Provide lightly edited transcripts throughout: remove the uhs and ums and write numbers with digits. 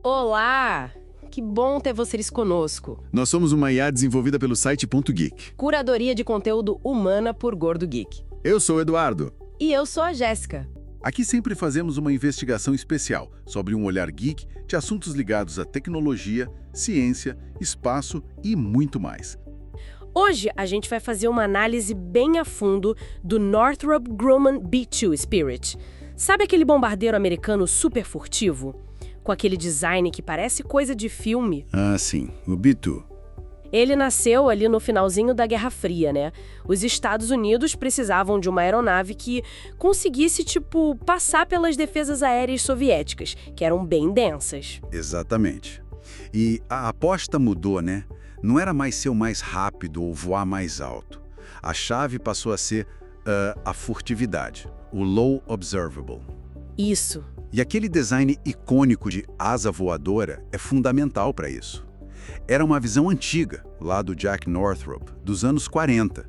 Olá! Que bom ter vocês conosco. Nós somos uma IA desenvolvida pelo site .geek. Curadoria de conteúdo humana por Gordo Geek. Eu sou o Eduardo. E eu sou a Jéssica. Aqui sempre fazemos uma investigação especial sobre um olhar geek de assuntos ligados à tecnologia, ciência, espaço e muito mais. Hoje a gente vai fazer uma análise bem a fundo do Northrop Grumman B-2 Spirit. Sabe aquele bombardeiro americano super furtivo? Com aquele design que parece coisa de filme. Ah, sim, o B-2. Ele nasceu ali no finalzinho da Guerra Fria, né? Os Estados Unidos precisavam de uma aeronave que conseguisse, passar pelas defesas aéreas soviéticas, que eram bem densas. Exatamente. E a aposta mudou, né? Não era mais ser o mais rápido ou voar mais alto. A chave passou a ser a furtividade, o low observable. Isso. E aquele design icônico de asa voadora é fundamental para isso. Era uma visão antiga, lá do Jack Northrop, dos anos 40,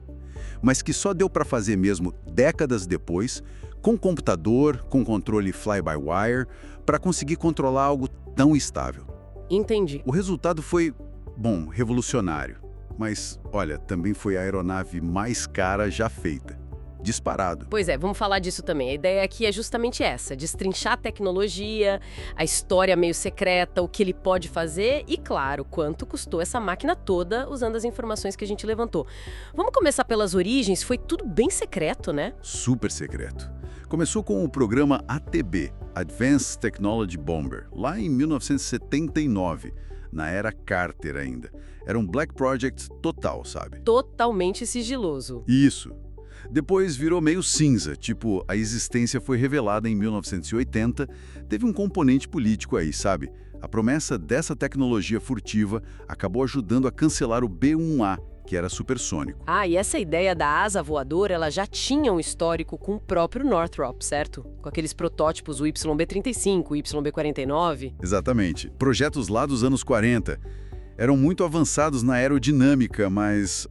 mas que só deu para fazer mesmo décadas depois, com computador, com controle fly-by-wire, para conseguir controlar algo tão estável. Entendi. O resultado foi, bom, revolucionário, mas, olha, também foi a aeronave mais cara já feita. Disparado. Pois é, vamos falar disso também. A ideia aqui é justamente essa, destrinchar a tecnologia, a história meio secreta, o que ele pode fazer e, claro, quanto custou essa máquina toda usando as informações que a gente levantou. Vamos começar pelas origens, foi tudo bem secreto, né? Super secreto. Começou com o programa ATB, Advanced Technology Bomber, lá em 1979, na era Carter ainda. Era um Black Project total, sabe? Totalmente sigiloso. Isso. Depois virou meio cinza, tipo, a existência foi revelada em 1980, teve um componente político aí, sabe? A promessa dessa tecnologia furtiva acabou ajudando a cancelar o B-1A, que era supersônico. Ah, e essa ideia da asa voadora, ela já tinha um histórico com o próprio Northrop, certo? Com aqueles protótipos, o YB-35, o YB-49. Exatamente. Projetos lá dos anos 40 eram muito avançados na aerodinâmica, mas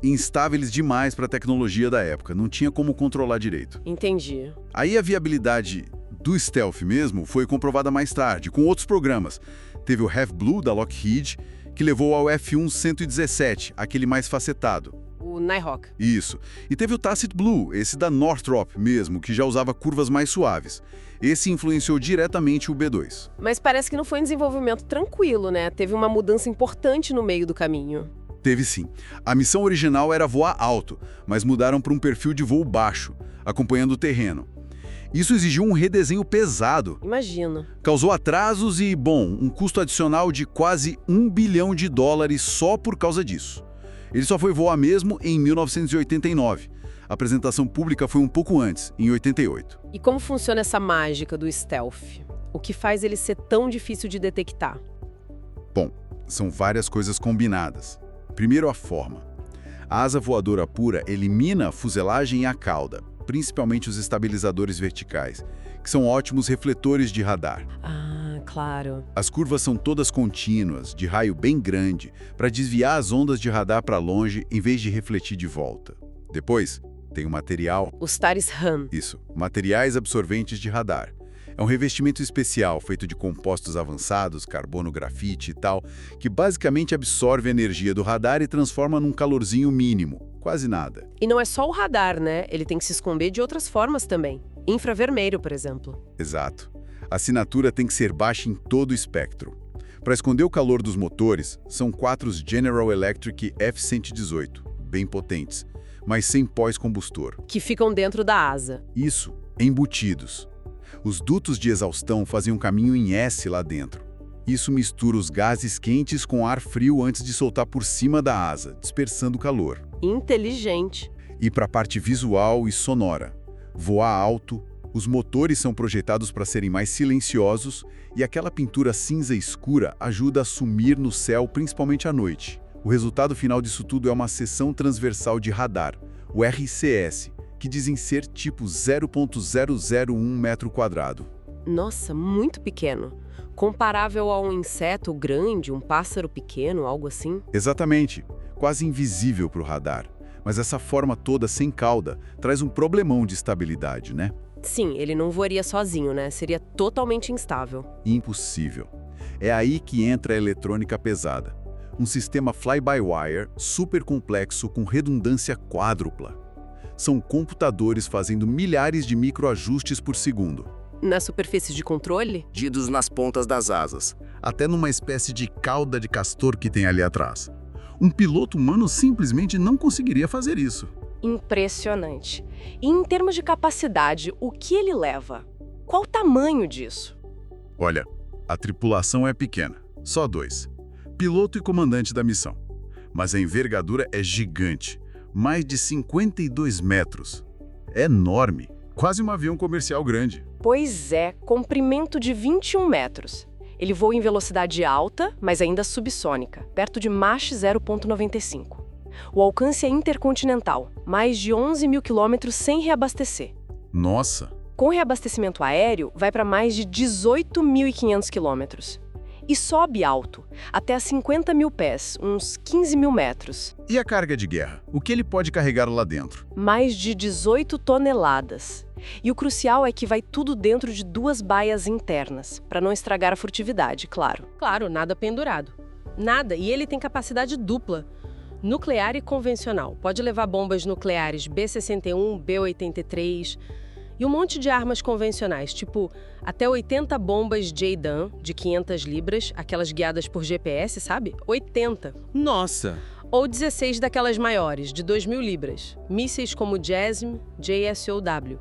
instáveis demais para a tecnologia da época, não tinha como controlar direito. Entendi. Aí a viabilidade do stealth mesmo foi comprovada mais tarde, com outros programas. Teve o Have Blue, da Lockheed, que levou ao F-117, aquele mais facetado. O Nighthawk. Isso. E teve o Tacit Blue, esse da Northrop mesmo, que já usava curvas mais suaves. Esse influenciou diretamente o B-2. Mas parece que não foi um desenvolvimento tranquilo, né? Teve uma mudança importante no meio do caminho. Teve sim. A missão original era voar alto, mas mudaram para um perfil de voo baixo, acompanhando o terreno. Isso exigiu um redesenho pesado. Imagino. Causou atrasos e, bom, um custo adicional de quase $1 bilhão só por causa disso. Ele só foi voar mesmo em 1989. A apresentação pública foi um pouco antes, em 88. E como funciona essa mágica do stealth? O que faz ele ser tão difícil de detectar? Bom, são várias coisas combinadas. Primeiro, a forma. A asa voadora pura elimina a fuselagem e a cauda, principalmente os estabilizadores verticais, que são ótimos refletores de radar. Ah, claro. As curvas são todas contínuas, de raio bem grande, para desviar as ondas de radar para longe em vez de refletir de volta. Depois, tem o material. Os tares RAM. Isso, materiais absorventes de radar. É um revestimento especial feito de compostos avançados, carbono, grafite e tal, que basicamente absorve a energia do radar e transforma num calorzinho mínimo, quase nada. E não é só o radar, né? Ele tem que se esconder de outras formas também. Infravermelho, por exemplo. Exato. A assinatura tem que ser baixa em todo o espectro. Para esconder o calor dos motores, são 4 General Electric F-118, bem potentes, mas sem pós-combustor. Que ficam dentro da asa. Isso, embutidos. Os dutos de exaustão fazem um caminho em S lá dentro. Isso mistura os gases quentes com ar frio antes de soltar por cima da asa, dispersando o calor. Inteligente. E para a parte visual e sonora. Voar alto, os motores são projetados para serem mais silenciosos e aquela pintura cinza escura ajuda a sumir no céu, principalmente à noite. O resultado final disso tudo é uma seção transversal de radar, o RCS, que dizem ser tipo 0,001 metro quadrado. Nossa, muito pequeno. Comparável a um inseto grande, um pássaro pequeno, algo assim? Exatamente. Quase invisível para o radar. Mas essa forma toda sem cauda traz um problemão de estabilidade, né? Sim, ele não voaria sozinho, né? Seria totalmente instável. Impossível. É aí que entra a eletrônica pesada. Um sistema fly-by-wire super complexo com redundância quádrupla. São computadores fazendo milhares de microajustes por segundo. Na superfície de controle? Didos nas pontas das asas, até numa espécie de cauda de castor que tem ali atrás. Um piloto humano simplesmente não conseguiria fazer isso. Impressionante. E em termos de capacidade, o que ele leva? Qual o tamanho disso? Olha, a tripulação é pequena, só 2. Piloto e comandante da missão. Mas a envergadura é gigante, mais de 52 metros. É enorme, quase um avião comercial grande. Pois é, comprimento de 21 metros. Ele voa em velocidade alta, mas ainda subsônica, perto de Mach 0,95. O alcance é intercontinental, mais de 11 mil quilômetros sem reabastecer. Nossa! Com reabastecimento aéreo, vai para mais de 18.500 quilômetros. E sobe alto, até a 50 mil pés, uns 15 mil metros. E a carga de guerra? O que ele pode carregar lá dentro? Mais de 18 toneladas. E o crucial é que vai tudo dentro de 2 baias internas, para não estragar a furtividade, claro. Claro, nada pendurado. Nada, e ele tem capacidade dupla. Nuclear e convencional. Pode levar bombas nucleares B-61, B-83 e um monte de armas convencionais, tipo até 80 bombas JDAM de 500 libras, aquelas guiadas por GPS, sabe? 80. Nossa! Ou 16 daquelas maiores, de 2.000 libras. Mísseis como JASSM, JSOW.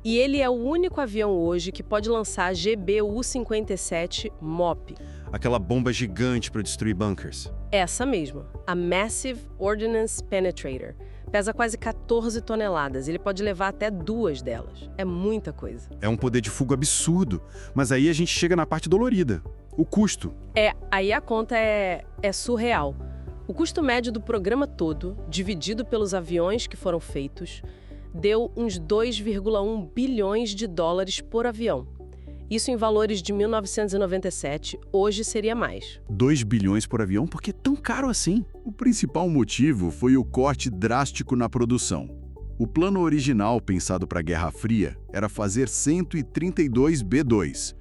E ele é o único avião hoje que pode lançar GBU-57 MOP. Aquela bomba gigante para destruir bunkers. Essa mesma, a Massive Ordnance Penetrator. Pesa quase 14 toneladas, ele pode levar até 2 delas. É muita coisa. É um poder de fuga absurdo, mas aí a gente chega na parte dolorida. O custo. Aí a conta é surreal. O custo médio do programa todo, dividido pelos aviões que foram feitos, deu uns 2,1 bilhões de dólares por avião. Isso em valores de 1997, hoje seria mais. 2 bilhões por avião? Por que tão caro assim? O principal motivo foi o corte drástico na produção. O plano original, pensado para a Guerra Fria, era fazer 132 B-2.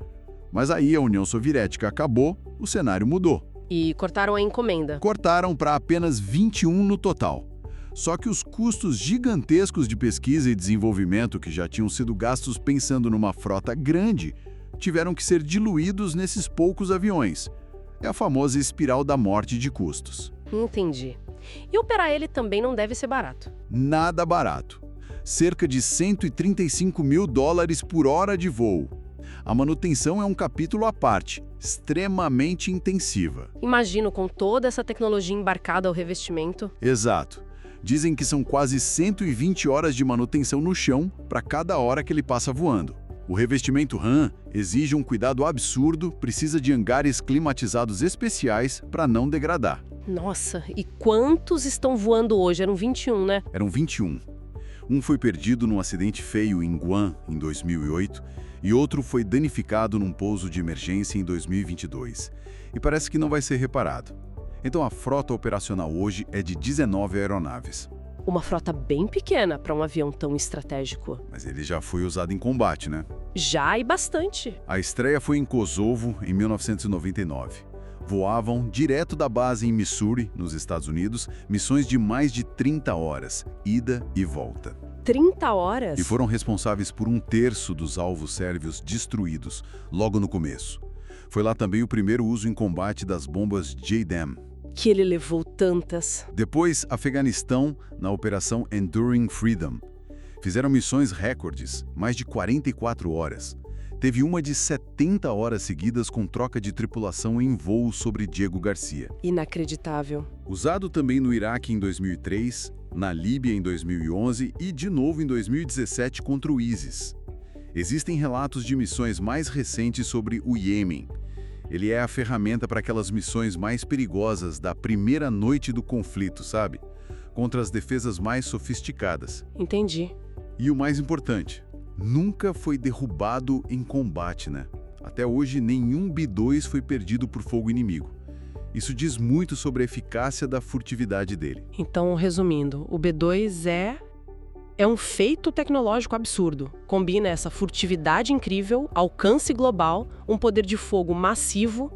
Mas aí a União Soviética acabou, o cenário mudou. E cortaram a encomenda. Cortaram para apenas 21 no total. Só que os custos gigantescos de pesquisa e desenvolvimento que já tinham sido gastos pensando numa frota grande tiveram que ser diluídos nesses poucos aviões. É a famosa espiral da morte de custos. Entendi. E operar ele também não deve ser barato. Nada barato. Cerca de 135 mil dólares por hora de voo. A manutenção é um capítulo à parte, extremamente intensiva. Imagino com toda essa tecnologia embarcada ao revestimento. Exato. Dizem que são quase 120 horas de manutenção no chão para cada hora que ele passa voando. O revestimento RAM exige um cuidado absurdo, precisa de hangares climatizados especiais para não degradar. Nossa, e quantos estão voando hoje? Eram 21, né? Eram 21. Um foi perdido num acidente feio em Guam, em 2008, e outro foi danificado num pouso de emergência em 2022. E parece que não vai ser reparado. Então a frota operacional hoje é de 19 aeronaves. Uma frota bem pequena para um avião tão estratégico. Mas ele já foi usado em combate, né? Já e bastante. A estreia foi em Kosovo, em 1999. Voavam direto da base em Missouri, nos Estados Unidos, missões de mais de 30 horas, ida e volta. 30 horas? E foram responsáveis por 1/3 dos alvos sérvios destruídos, logo no começo. Foi lá também o primeiro uso em combate das bombas JDAM. Que ele levou tantas. Depois, Afeganistão, na Operação Enduring Freedom. Fizeram missões recordes, mais de 44 horas. Teve uma de 70 horas seguidas com troca de tripulação em voo sobre Diego Garcia. Inacreditável. Usado também no Iraque em 2003, na Líbia em 2011 e de novo em 2017 contra o ISIS. Existem relatos de missões mais recentes sobre o Iêmen. Ele é a ferramenta para aquelas missões mais perigosas da primeira noite do conflito, sabe? Contra as defesas mais sofisticadas. Entendi. E o mais importante, nunca foi derrubado em combate, né? Até hoje, nenhum B-2 foi perdido por fogo inimigo. Isso diz muito sobre a eficácia da furtividade dele. Então, resumindo, o B-2 é um feito tecnológico absurdo. Combina essa furtividade incrível, alcance global, um poder de fogo massivo,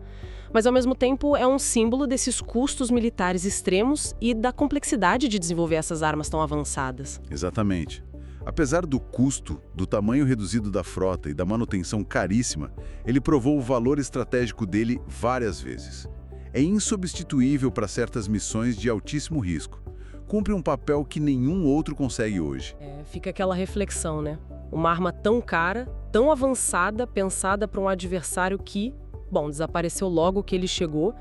Mas, ao mesmo tempo, é um símbolo desses custos militares extremos e da complexidade de desenvolver essas armas tão avançadas. Exatamente. Apesar do custo, do tamanho reduzido da frota e da manutenção caríssima, ele provou o valor estratégico dele várias vezes. É insubstituível para certas missões de altíssimo risco. Cumpre um papel que nenhum outro consegue hoje. Fica aquela reflexão, né? Uma arma tão cara, tão avançada, pensada para um adversário que, bom, desapareceu logo que ele chegou.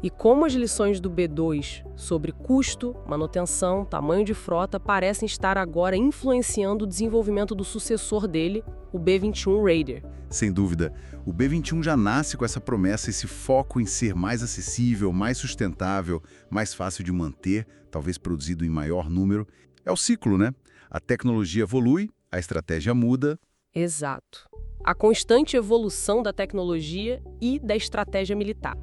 E como as lições do B-2 sobre custo, manutenção, tamanho de frota parecem estar agora influenciando o desenvolvimento do sucessor dele, o B-21 Raider. Sem dúvida, o B-21 já nasce com essa promessa, esse foco em ser mais acessível, mais sustentável, mais fácil de manter, talvez produzido em maior número. É o ciclo, né? A tecnologia evolui, a estratégia muda. Exato. A constante evolução da tecnologia e da estratégia militar.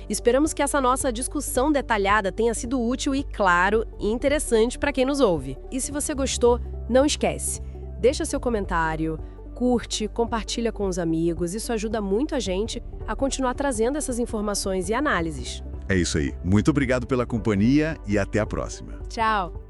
Esperamos que essa nossa discussão detalhada tenha sido útil e, claro, interessante para quem nos ouve. E se você gostou, não esquece, deixa seu comentário, curte, compartilha com os amigos, isso ajuda muito a gente a continuar trazendo essas informações e análises. É isso aí. Muito obrigado pela companhia e até a próxima. Tchau!